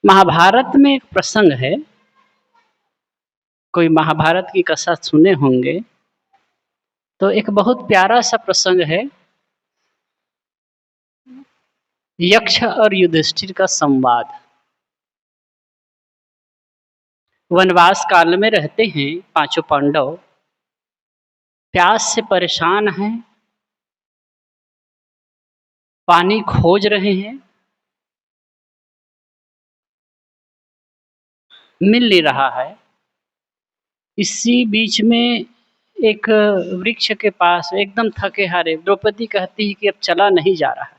महाभारत में एक प्रसंग है, कोई महाभारत की कथा सुने होंगे, तो एक बहुत प्यारा सा प्रसंग है। यक्ष और युधिष्ठिर का संवाद। वनवास काल में रहते हैं पांचों पांडव, प्यास से परेशान हैं, पानी खोज रहे हैं, मिल नहीं रहा है। इसी बीच में एक वृक्ष के पास एकदम थके हारे द्रौपदी कहती है कि अब चला नहीं जा रहा है,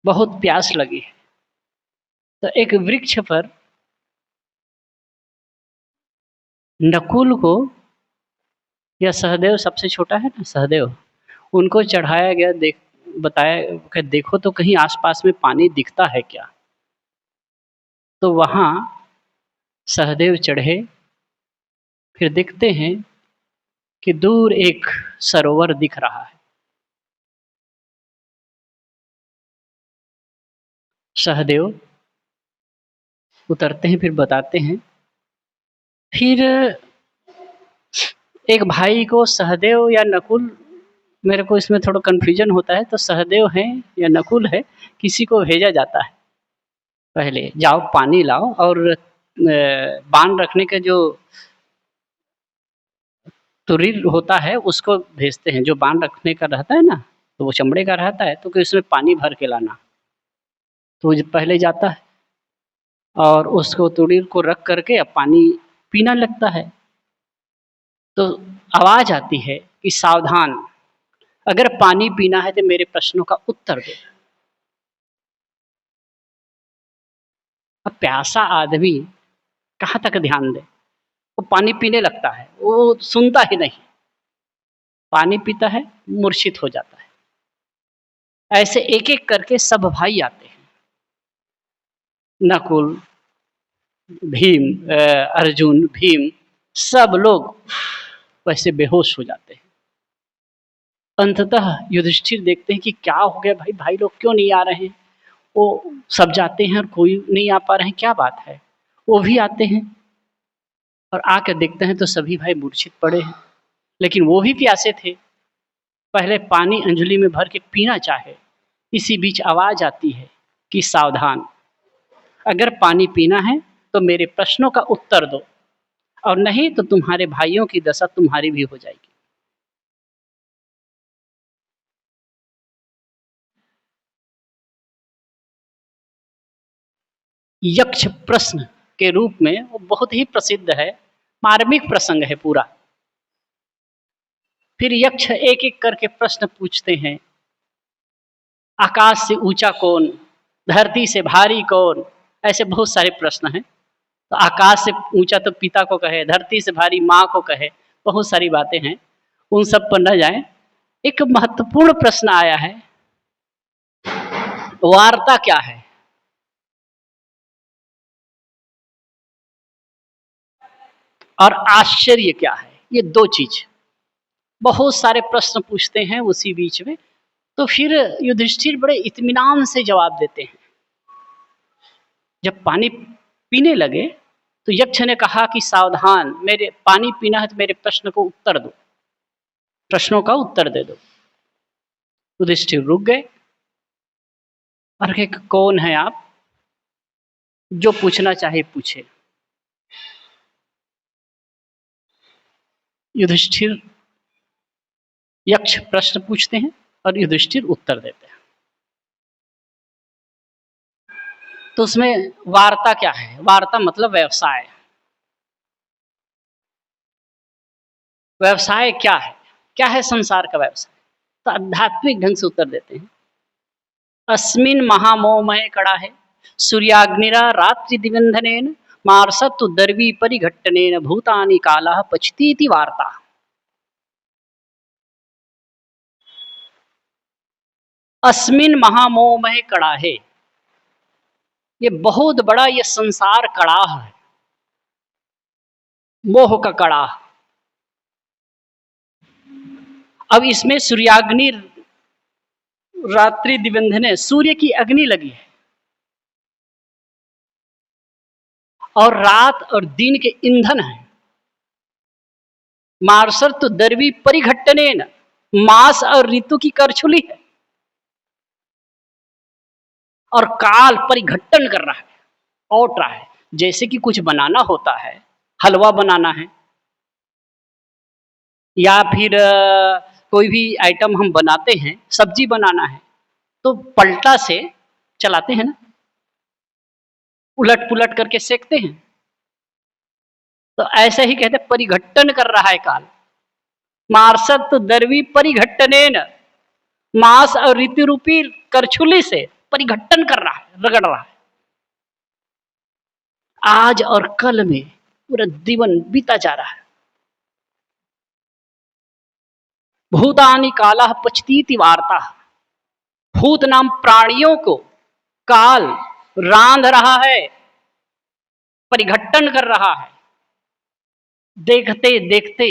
बहुत प्यास लगी है। तो एक वृक्ष पर नकुल को, या सहदेव सबसे छोटा है ना, सहदेव, उनको चढ़ाया गया। बताया कि देखो तो कहीं आसपास में पानी दिखता है क्या। तो वहाँ सहदेव चढ़े, फिर देखते हैं कि दूर एक सरोवर दिख रहा है। सहदेव उतरते हैं, फिर बताते हैं। फिर एक भाई को सहदेव या नकुल, मेरे को इसमें थोड़ा कन्फ्यूजन होता है, तो सहदेव है या नकुल है, किसी को भेजा जाता है, पहले जाओ पानी लाओ, और बांध रखने के जो तुरीर होता है उसको भेजते हैं। जो बांध रखने का रहता है ना, तो वो चमड़े का रहता है, तो कि उसमें पानी भर के लाना। तो वो पहले जाता है और उसको तुरीर को रख करके अब पानी पीना लगता है। तो आवाज आती है कि सावधान, अगर पानी पीना है तो मेरे प्रश्नों का उत्तर दे। अब प्यासा आदमी कहाँ तक ध्यान दे, वो पानी पीने लगता है, वो सुनता ही नहीं, पानी पीता है, मूर्छित हो जाता है। ऐसे एक एक करके सब भाई आते हैं, नकुल, भीम, अर्जुन, भीम, सब लोग वैसे बेहोश हो जाते हैं। अंततः युधिष्ठिर देखते हैं कि क्या हो गया भाई, भाई लोग क्यों नहीं आ रहे हैं। वो सब जाते हैं और कोई नहीं आ पा रहे हैं, क्या बात है। वो भी आते हैं और आकर देखते हैं तो सभी भाई मूर्छित पड़े हैं, लेकिन वो भी प्यासे थे। पहले पानी अंजलि में भर के पीना चाहे, इसी बीच आवाज आती है कि सावधान, अगर पानी पीना है तो मेरे प्रश्नों का उत्तर दो, और नहीं तो तुम्हारे भाइयों की दशा तुम्हारी भी हो जाएगी। यक्ष प्रश्न के रूप में वो बहुत ही प्रसिद्ध है, मार्मिक प्रसंग है पूरा। फिर यक्ष एक एक करके प्रश्न पूछते हैं। आकाश से ऊंचा कौन, धरती से भारी कौन, ऐसे बहुत सारे प्रश्न हैं। तो आकाश से ऊंचा तो पिता को कहे, धरती से भारी माँ को कहे, बहुत सारी बातें हैं, उन सब पर न जाए। एक महत्वपूर्ण प्रश्न आया है, वार्ता क्या है। और आश्चर्य क्या है, ये दो चीज। बहुत सारे प्रश्न पूछते हैं उसी बीच में। तो फिर युधिष्ठिर बड़े इत्मीनान से जवाब देते हैं। जब पानी पीने लगे तो यक्ष ने कहा कि सावधान, मेरे पानी पीना है तो मेरे प्रश्न को उत्तर दो, प्रश्नों का उत्तर दे दो। युधिष्ठिर रुक गए और कहे, कौन है आप, जो पूछना चाहे पूछे। युधिष्ठिर, यक्ष प्रश्न पूछते हैं और युधिष्ठिर उत्तर देते हैं। तो उसमें वार्ता क्या है, वार्ता मतलब व्यवसाय। व्यवसाय क्या है, क्या है संसार का व्यवसाय। तो आध्यात्मिक ढंग से उत्तर देते हैं। अस्मिन महामोमय कड़ा है, सूर्याग्निरा रात्रि दिवंधनेन मारसत्तु दर्वी परिघट्टनेन भूतानि कालः पचतीति वार्ता। अस्मिन महामोमय कड़ा है, ये बहुत बड़ा ये संसार कड़ाह है, मोह का कड़ाह। अब इसमें सूर्याग्नि रात्रि दिवंधने, सूर्य की अग्नि लगी है, और रात और दिन के ईंधन है। मार्सर तो दरवी परिघट्टनेन, मास और ऋतु की करछुली है, और काल परिघट्टन कर रहा है, औट रहा है। जैसे कि कुछ बनाना होता है, हलवा बनाना है या फिर कोई भी आइटम हम बनाते हैं, सब्जी बनाना है, तो पलटा से चलाते हैं ना, उलट पुलट करके सेकते हैं। तो ऐसे ही कहते परिघट्टन कर रहा है काल। मार्सत दरवी परिघट्टनेन, मास और ऋतु रूपी करछुली से परिघट्टन कर रहा है, रगड़ रहा है। आज और कल में पूरा जीवन बीता जा रहा है। भूतानि कालः पचतीति वार्ता, भूत नाम प्राणियों को काल रांध रहा है, परिघट्टन कर रहा है। देखते देखते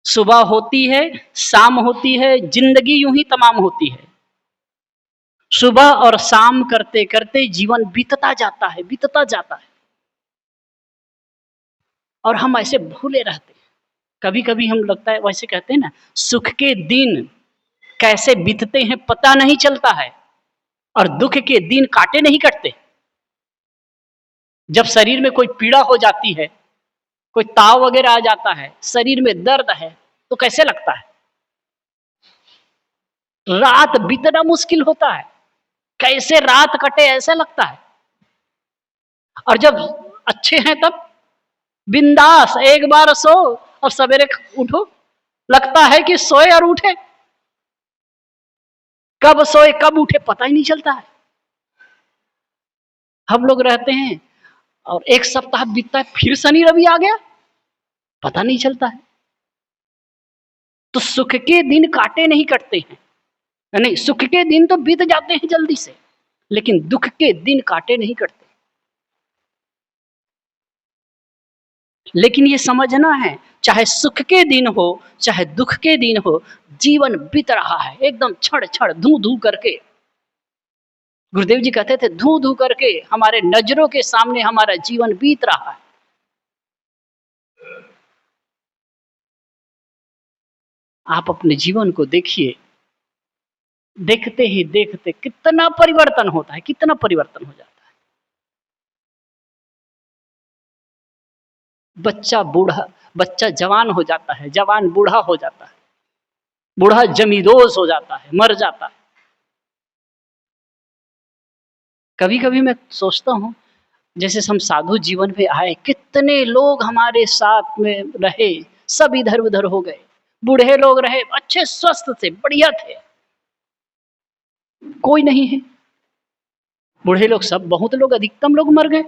सुबह होती है, शाम होती है, जिंदगी यूं ही तमाम होती है। सुबह और शाम करते करते जीवन बीतता जाता है, बीतता जाता है, और हम ऐसे भूले रहते हैं। कभी कभी हम लगता है, वैसे कहते हैं ना, सुख के दिन कैसे बीतते हैं पता नहीं चलता है, और दुख के दिन काटे नहीं कटते। जब शरीर में कोई पीड़ा हो जाती है, कोई ताव वगैरह आ जाता है, शरीर में दर्द है, तो कैसे लगता है? रात बीतना मुश्किल होता है, कैसे रात कटे ऐसा लगता है। और जब अच्छे हैं तब बिंदास, एक बार सो और सवेरे उठो, लगता है कि सोए और उठे, कब सोए कब उठे पता ही नहीं चलता है। हम लोग रहते हैं और एक सप्ताह बीतता है, फिर शनि रवि आ गया, पता नहीं चलता है। तो सुख के दिन काटे नहीं कटते हैं, नहीं, सुख के दिन तो बीत जाते हैं जल्दी से, लेकिन दुख के दिन काटे नहीं कटते। लेकिन ये समझना है, चाहे सुख के दिन हो चाहे दुख के दिन हो, जीवन बीत रहा है एकदम छड़ छड़ धू धू करके। गुरुदेव जी कहते थे, धू धू करके हमारे नजरों के सामने हमारा जीवन बीत रहा है। आप अपने जीवन को देखिए, देखते ही देखते कितना परिवर्तन होता है, कितना परिवर्तन हो जाता है। बच्चा बूढ़ा, बच्चा जवान हो जाता है, जवान बूढ़ा हो जाता है, बूढ़ा जमींदोज हो जाता है, मर जाता है। कभी कभी मैं सोचता हूँ, जैसे हम साधु जीवन में आए, कितने लोग हमारे साथ में रहे, सब इधर उधर हो गए। बूढ़े लोग रहे, अच्छे स्वस्थ थे, बढ़िया थे, कोई नहीं है। बूढ़े लोग सब, बहुत लोग, अधिकतम लोग मर गए।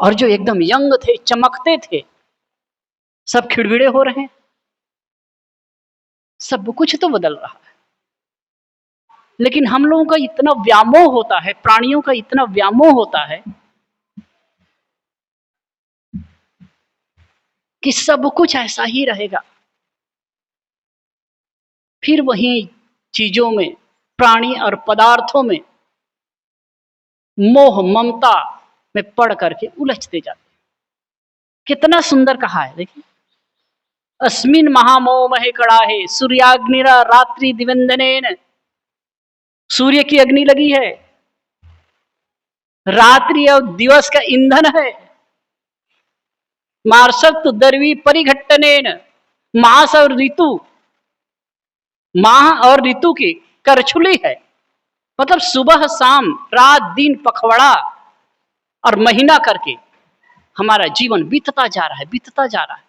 और जो एकदम यंग थे, चमकते थे, सब खिड़बिड़े हो रहे हैं। सब कुछ तो बदल रहा है, लेकिन हम लोगों का इतना व्यामोह होता है, प्राणियों का इतना व्यामोह होता है कि सब कुछ ऐसा ही रहेगा। फिर वही चीजों में, प्राणी और पदार्थों में मोह ममता में पड़ करके उलझते जाते। कितना सुंदर कहा है, देखिए, अस्मिन महामोह महे कड़ाहे सूर्याग्निरा रात्रि दिवंदनेन। सूर्य की अग्नि लगी है, रात्रि और दिवस का ईंधन है। मार्सत दरवी परिघट्टनेन, मास और ऋतु, माह और ऋतु की करछुली है। मतलब सुबह शाम, रात दिन, पखवाड़ा और महीना करके हमारा जीवन बीतता जा रहा है, बीतता जा रहा है।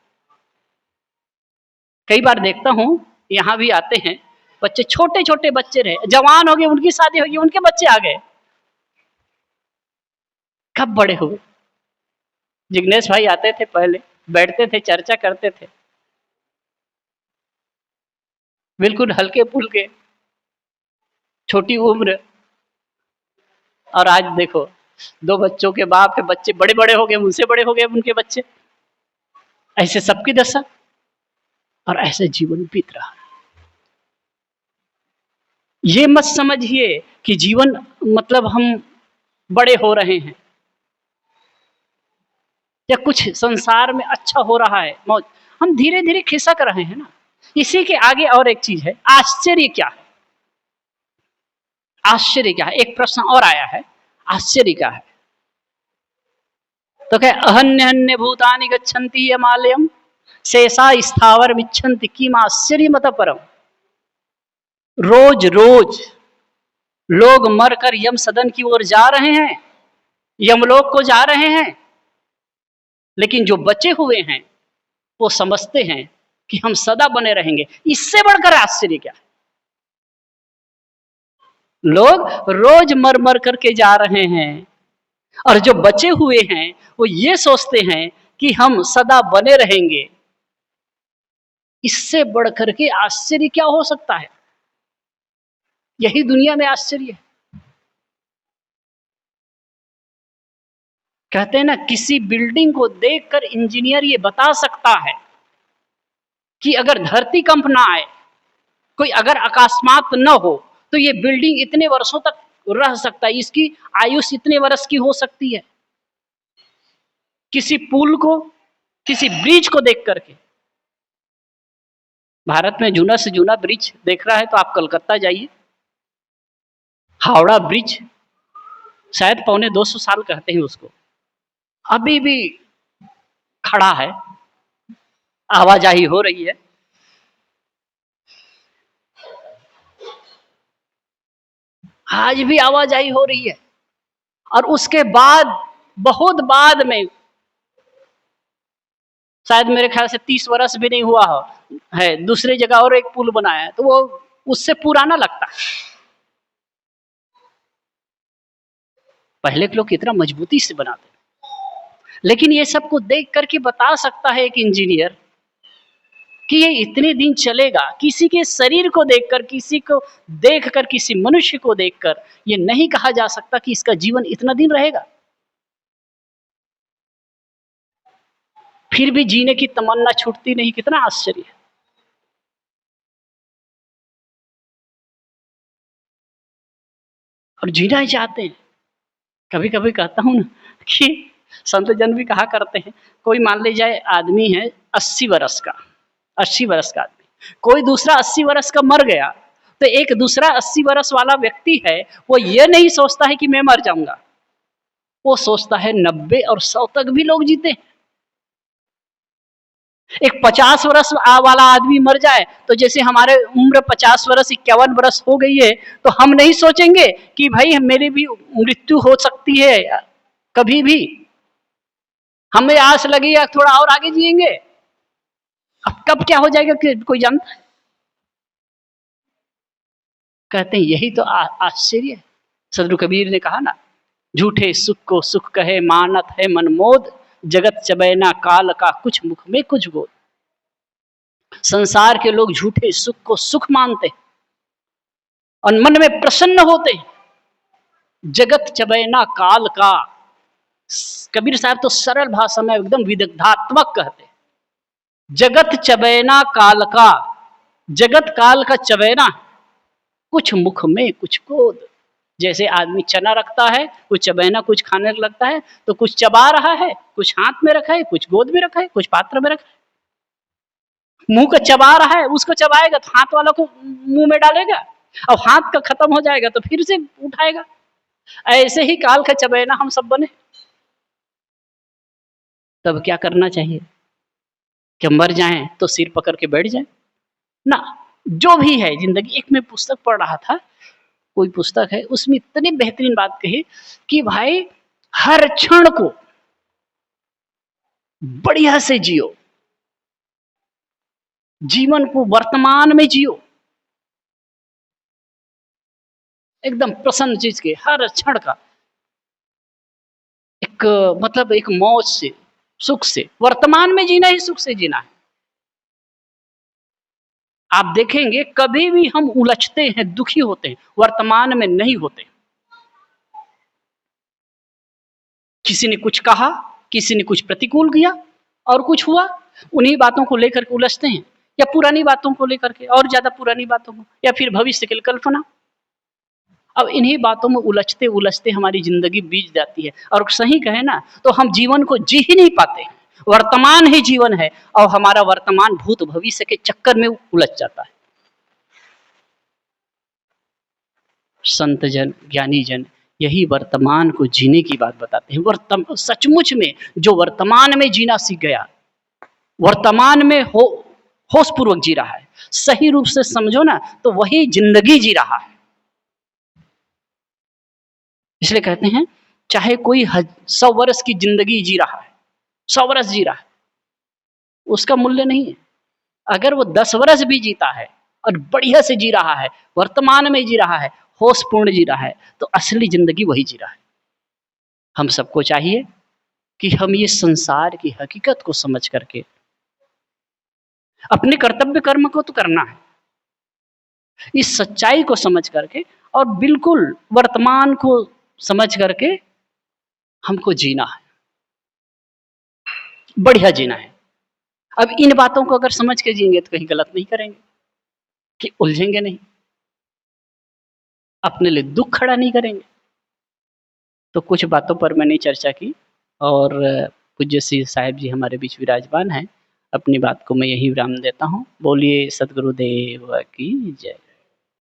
कई बार देखता हूं, यहां भी आते हैं बच्चे, छोटे छोटे बच्चे रहे, जवान हो गए, उनकी शादी होगी, उनके बच्चे आ गए, कब बड़े हुए। जिग्नेश भाई आते थे, पहले बैठते थे, चर्चा करते थे, बिल्कुल हल्के फुल्के, छोटी उम्र, और आज देखो, दो बच्चों के बाप है, बच्चे बड़े बड़े हो गए, उनसे बड़े हो गए उनके बच्चे। ऐसे सबकी दशा, और ऐसे जीवन बीत रहा है। ये मत समझिए कि जीवन मतलब हम बड़े हो रहे हैं, या कुछ संसार में अच्छा हो रहा है, मौज, हम धीरे धीरे खिसक रहे हैं ना। इसी के आगे और एक चीज है, आश्चर्य क्या है? आश्चर्य क्या है? एक प्रश्न और आया है, आश्चर्य क्या है? तो क्या, अहन्य अन्य भूतानि गच्छन्ति यमालयम शेषा स्थावर मिच्छन्ति किम आश्चर्य मत परम। रोज रोज लोग मरकर यम सदन की ओर जा रहे हैं, यमलोक को जा रहे हैं, लेकिन जो बचे हुए हैं वो समझते हैं कि हम सदा बने रहेंगे। इससे बढ़कर आश्चर्य क्या है? लोग रोज मर मर करके जा रहे हैं, और जो बचे हुए हैं वो ये सोचते हैं कि हम सदा बने रहेंगे। इससे बढ़कर के आश्चर्य क्या हो सकता है? यही दुनिया में आश्चर्य है। कहते हैं ना, किसी बिल्डिंग को देखकर इंजीनियर ये बता सकता है कि अगर धरती कंप ना आए, कोई अगर अकस्मात न हो, तो ये बिल्डिंग इतने वर्षों तक रह सकता है, इसकी आयुष इतने वर्ष की हो सकती है। किसी पुल को, किसी ब्रिज को देख करके, भारत में जूना से जूना ब्रिज देख रहा है तो आप कलकत्ता जाइए, हावड़ा ब्रिज, शायद 250 साल कहते हैं उसको, अभी भी खड़ा है, आवाजाही हो रही है। आज भी आवाजाही हो रही है। और उसके बाद, बहुत बाद में, शायद मेरे ख्याल से 30 वर्ष भी नहीं हुआ है, दूसरी जगह और एक पुल बनाया है, तो वो उससे पुराना लगता है। पहले के लोग कितना मजबूती से बनाते, लेकिन ये सब को देख करके बता सकता है एक इंजीनियर कि ये इतने दिन चलेगा। किसी के शरीर को देखकर, किसी को देखकर, किसी मनुष्य को देखकर ये नहीं कहा जा सकता कि इसका जीवन इतना दिन रहेगा। फिर भी जीने की तमन्ना छूटती नहीं। कितना आश्चर्य है। और जीना ही चाहते हैं। कभी कभी कहता हूं ना कि संत जन भी कहा करते हैं, कोई मान ले जाए आदमी है 80 वर्ष का, 80 वर्ष का आदमी, कोई दूसरा 80 वर्ष का मर गया, तो एक दूसरा 80 वर्ष वाला व्यक्ति है, वो ये नहीं सोचता है कि मैं मर जाऊंगा, वो सोचता है 90 और 100 तक भी लोग जीते हैं। एक 50 वर्ष वाला आदमी मर जाए, तो जैसे हमारे उम्र 50 वर्ष 51 वर्ष हो गई है, तो हम नहीं सोचेंगे कि भाई मेरी भी मृत्यु हो सकती है कभी भी, हमें आस लगी है थोड़ा और आगे जिएंगे। अब कब क्या हो जाएगा कि कोई जानता है। कहते हैं यही तो आश्चर्य है। सदगुरु कबीर ने कहा ना, झूठे सुख को सुख कहे मानत है मनमोद, जगत चबैना काल का कुछ मुख में कुछ गोद। संसार के लोग झूठे सुख को सुख मानते और मन में प्रसन्न होते। जगत चबैना काल का, कबीर साहब तो सरल भाषा में एकदम विदग्धात्मक कहते। जगत चबैना काल का, जगत काल का चबैना, कुछ मुख में कुछ गोद। जैसे आदमी चना रखता है, कुछ चबैना कुछ खाने लगता है, तो कुछ चबा रहा है, कुछ हाथ में रखा है, कुछ गोद में रखा है, कुछ पात्र में रखा है। मुंह को चबा रहा है, उसको चबाएगा तो हाथ वालों को मुंह में डालेगा, और हाथ का खत्म हो जाएगा तो फिर से उठाएगा। ऐसे ही काल का चबैना हम सब बने। तब क्या करना चाहिए कि मर जाएं तो सिर पकड़ के बैठ जाएं ना। जो भी है जिंदगी, एक मैं पुस्तक पढ़ रहा था, कोई पुस्तक है, उसमें इतनी बेहतरीन बात कही कि भाई हर क्षण को बढ़िया से जियो, जीवन को वर्तमान में जियो, एकदम प्रसन्न चीज के, हर क्षण का एक मतलब एक मौज से, सुख से, वर्तमान में जीना ही सुख से जीना है। आप देखेंगे कभी भी हम उलझते हैं, दुखी होते हैं, वर्तमान में नहीं होते। किसी ने कुछ कहा, किसी ने कुछ प्रतिकूल किया और कुछ हुआ, उन्हीं बातों को लेकर के उलझते हैं, या पुरानी बातों को लेकर के, और ज्यादा पुरानी बातों को, या फिर भविष्य की कल्पना। अब इन्हीं बातों में उलझते उलझते हमारी ज़िंदगी बीत जाती है और सही कहें ना तो हम जीवन को जी ही नहीं पाते हैं। वर्तमान ही जीवन है और हमारा वर्तमान भूत भविष्य के चक्कर में उलझ जाता है। संत जन, ज्ञानी जन यही वर्तमान को जीने की बात बताते हैं। सचमुच में जो वर्तमान में जीना सीख गया, वर्तमान में होश पूर्वक जी रहा है, सही रूप से समझो ना तो वही जिंदगी जी रहा है। इसलिए कहते हैं चाहे कोई 100 वर्ष की जिंदगी जी रहा है, 100 वर्ष जी रहा है, उसका मूल्य नहीं है। अगर वो 10 वर्ष भी जीता है और बढ़िया से जी रहा है, वर्तमान में जी रहा है, होशपूर्ण जी रहा है, तो असली जिंदगी वही जी रहा है। हम सबको चाहिए कि हम ये संसार की हकीकत को समझ करके अपने कर्तव्य कर्म को तो करना है, इस सच्चाई को समझ करके और बिल्कुल वर्तमान को समझ करके हमको जीना है, बढ़िया जीना है। अब इन बातों को अगर समझ के जिएंगे तो कहीं गलत नहीं करेंगे, कि उलझेंगे नहीं, अपने लिए दुख खड़ा नहीं करेंगे। तो कुछ बातों पर मैंने चर्चा की और पूज्य श्री साहिब जी हमारे बीच विराजमान हैं। अपनी बात को मैं यही विराम देता हूँ। बोलिए सदगुरुदेव की जय।